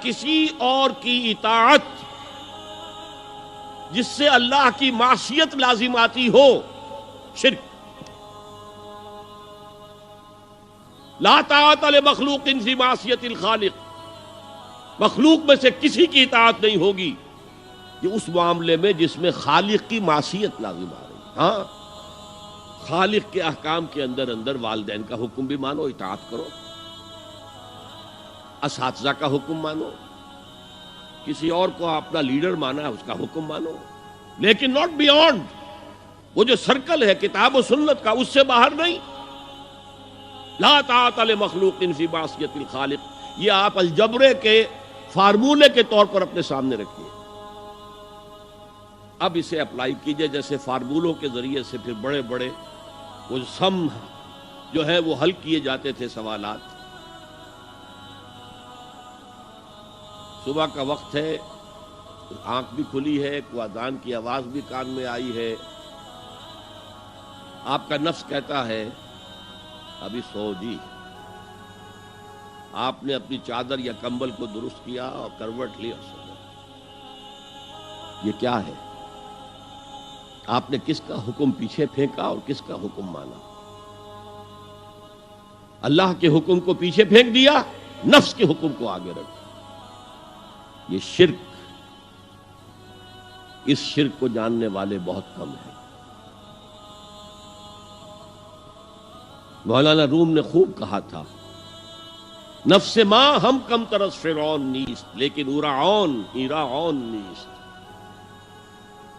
کسی اور کی اطاعت جس سے اللہ کی معصیت لازم آتی ہو، شرک۔ لا طاعت لمخلوق فی معصیت الخالق، مخلوق میں سے کسی کی اطاعت نہیں ہوگی یہ اس معاملے میں جس میں خالق کی معصیت لازم آ رہی ہے۔ ہاں، خالق کے احکام کے اندر والدین کا حکم بھی مانو، اطاعت کرو، اساتذہ کا حکم مانو، کسی اور کو اپنا لیڈر مانا ہے اس کا حکم مانو، لیکن ناٹ بیونڈ وہ جو سرکل ہے کتاب و سنت کا، اس سے باہر نہیں۔ لا طاعت لمخلوق فی معصیت الخالق، یہ آپ الجبرے کے فارمولے کے طور پر اپنے سامنے رکھیے، اب اسے اپلائی کیجئے جیسے فارمولوں کے ذریعے سے پھر بڑے بڑے وہ سم جو ہے وہ حل کیے جاتے تھے سوالات۔ صبح کا وقت ہے، آنکھ بھی کھلی ہے، کوئی اذان کی آواز بھی کان میں آئی ہے، آپ کا نفس کہتا ہے ابھی سو جی۔ آپ نے اپنی چادر یا کمبل کو درست کیا اور کروٹ لی اور سو گئے۔ یہ کیا ہے؟ آپ نے کس کا حکم پیچھے پھینکا اور کس کا حکم مانا؟ اللہ کے حکم کو پیچھے پھینک دیا، نفس کے حکم کو آگے رکھا۔ یہ شرک، اس شرک کو جاننے والے بہت کم ہیں۔ مولانا روم نے خوب کہا تھا، نفس ماں ہم کم ترس فرعون نیست لیکن اورعون ایراعون نیست۔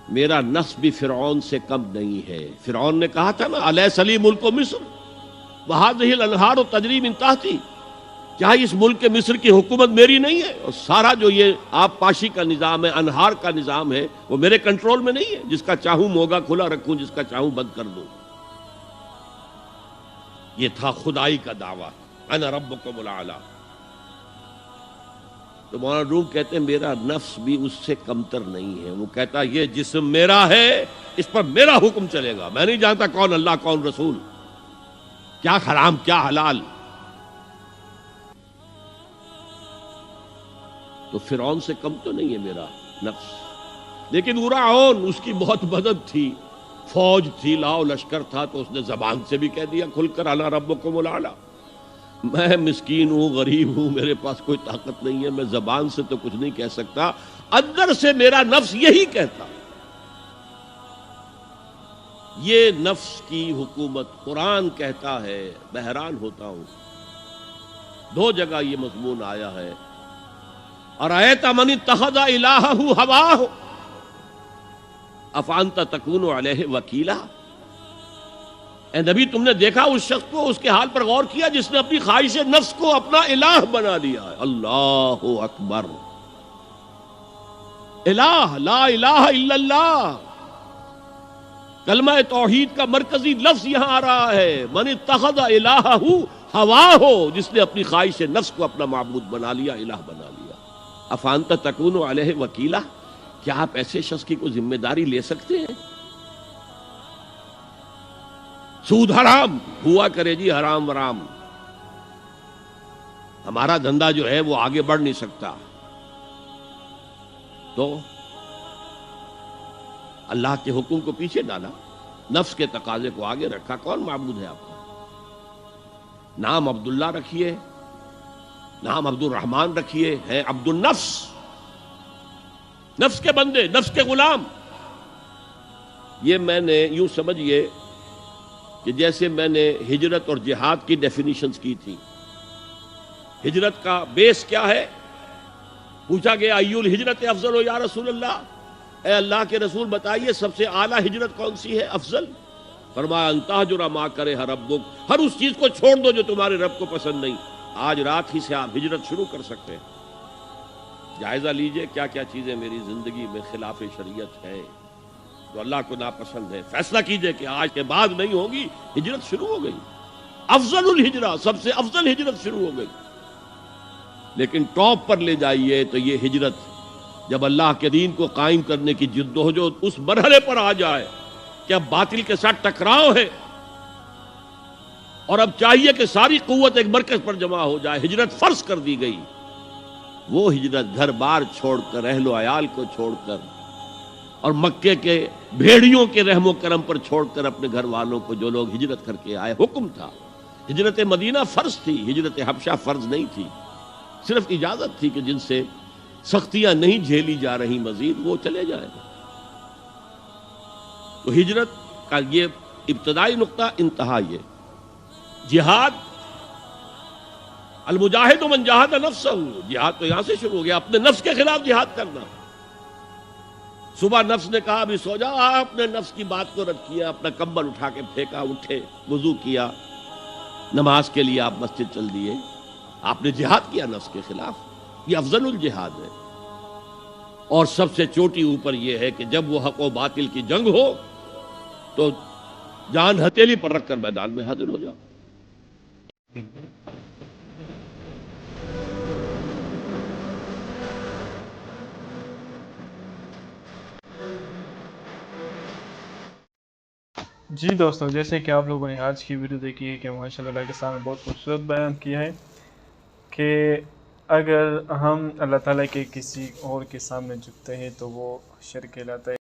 میرا نفس بھی فرعون سے کم نہیں ہے۔ فرعون نے کہا تھا نا الیس لی ملک مصر وہذہ الانہار تجری من تحتی، کیا اس ملک مصر کی حکومت میری نہیں ہے؟ اور سارا جو یہ آب پاشی کا نظام ہے، انہار کا نظام ہے، وہ میرے کنٹرول میں نہیں ہے؟ جس کا چاہوں موگا کھلا رکھوں، جس کا چاہوں بند کر دوں۔ یہ تھا خدائی کا دعویٰ، انا ربکم الاعلی۔ تو مولانا روم کہتے ہیں میرا نفس بھی اس سے کمتر نہیں ہے۔ وہ کہتا یہ جسم میرا ہے، اس پر میرا حکم چلے گا، میں نہیں جانتا کون اللہ کون رسول، کیا حرام کیا حلال۔ تو فرعون سے کم تو نہیں ہے میرا نفس، لیکن اورعون اس کی بہت مدد تھی، فوج تھی، لاؤ لشکر تھا، تو اس نے زبان سے بھی کہہ دیا کھل کر انا ربکم الاعلی۔ میں مسکین ہوں، غریب ہوں، میرے پاس کوئی طاقت نہیں ہے، میں زبان سے تو کچھ نہیں کہہ سکتا، اندر سے میرا نفس یہی کہتا۔ یہ نفس کی حکومت قرآن کہتا ہے، میں حیران ہوتا ہوں، دو جگہ یہ مضمون آیا ہے، ارأیت من اتخذ الہہ ہواہ افانت تکون علیہ وکیلا۔ اے نبی تم نے دیکھا اس شخص کو، اس کے حال پر غور کیا جس نے اپنی خواہش نفس کو اپنا الہ بنا لیا ہے۔ اللہ اکبر، الہ لا الہ الا اللہ، کلمہ توحید کا مرکزی لفظ یہاں آ رہا ہے، من اتخذ الہہ ہواہ، جس نے اپنی خواہش نفس کو اپنا معبود بنا لیا، الہ بنا لیا۔ افانت تکون علیہ وکیلا، کیا آپ ایسے شخص کی کوئی ذمہ داری لے سکتے ہیں؟ سود حرام ہوا کرے جی، حرام ورام، ہمارا دھندا جو ہے وہ آگے بڑھ نہیں سکتا۔ تو اللہ کے حکم کو پیچھے ڈالا، نفس کے تقاضے کو آگے رکھا۔ کون معبود ہے آپ کا؟ نام عبداللہ رکھیے، نام عبد الرحمن رکھیے، ہے عبد النفس، نفس کے بندے، نفس کے غلام۔ یہ میں نے یوں سمجھئے کہ جیسے میں نے ہجرت اور جہاد کی ڈیفینیشنز کی تھی۔ ہجرت کا بیس کیا ہے؟ پوچھا گیا ای الہجرت افضل یا رسول اللہ، اے اللہ کے رسول بتائیے سب سے اعلیٰ ہجرت کون سی ہے، افضل؟ فرمایا ان تہجر ما کرہ ربک، ہر اس چیز کو چھوڑ دو جو تمہارے رب کو پسند نہیں۔ آج رات ہی سے آپ ہجرت شروع کر سکتے ہیں۔ جائزہ لیجئے کیا کیا چیزیں میری زندگی میں خلاف شریعت ہے، تو اللہ کو ناپسند ہے، فیصلہ کیجئے کہ آج کے بعد نہیں ہوگی۔ ہجرت شروع ہو گئی، افضل الہجرہ، سب سے افضل ہجرت شروع ہو گئی۔ لیکن ٹاپ پر لے جائیے تو یہ ہجرت جب اللہ کے دین کو قائم کرنے کی جدوجہد اس مرحلے پر آ جائے کہ اب باطل کے ساتھ ٹکراؤ ہے اور اب چاہیے کہ ساری قوت ایک مرکز پر جمع ہو جائے، ہجرت فرض کر دی گئی، وہ ہجرت گھر بار چھوڑ کر، اہل و عیال کو چھوڑ کر، اور مکے کے بھیڑیوں کے رحم و کرم پر چھوڑ کر اپنے گھر والوں کو جو لوگ ہجرت کر کے آئے، حکم تھا۔ ہجرت مدینہ فرض تھی، ہجرت حبشہ فرض نہیں تھی، صرف اجازت تھی کہ جن سے سختیاں نہیں جھیلی جا رہی مزید وہ چلے جائیں۔ تو ہجرت کا یہ ابتدائی نقطہ، انتہا یہ جہاد، المجاہد من جاہد نفسہ، جہاد تو یہاں سے شروع ہو گیا، اپنے نفس کے خلاف جہاد کرنا۔ صبح نفس نے کہا ابھی سو جاؤ، آپ نے نفس کی بات کو رد کیا، اپنا کمبل اٹھا کے پھینکا، اٹھے، وضو کیا، نماز کے لیے آپ مسجد چل دیے، آپ نے جہاد کیا نفس کے خلاف۔ یہ افضل الجہاد ہے، اور سب سے چوٹی اوپر یہ ہے کہ جب وہ حق و باطل کی جنگ ہو تو جان ہتھیلی پر رکھ کر میدان میں حاضر ہو جاؤ۔ جی دوستوں، جیسے کہ آپ لوگوں نے آج کی ویڈیو دیکھی ہے کہ ماشاء اللہ کے سامنے بہت خوبصورت بیان کیا ہے کہ اگر ہم اللہ تعالیٰ کے کسی اور کے سامنے جھکتے ہیں تو وہ شرک کہلاتا ہے۔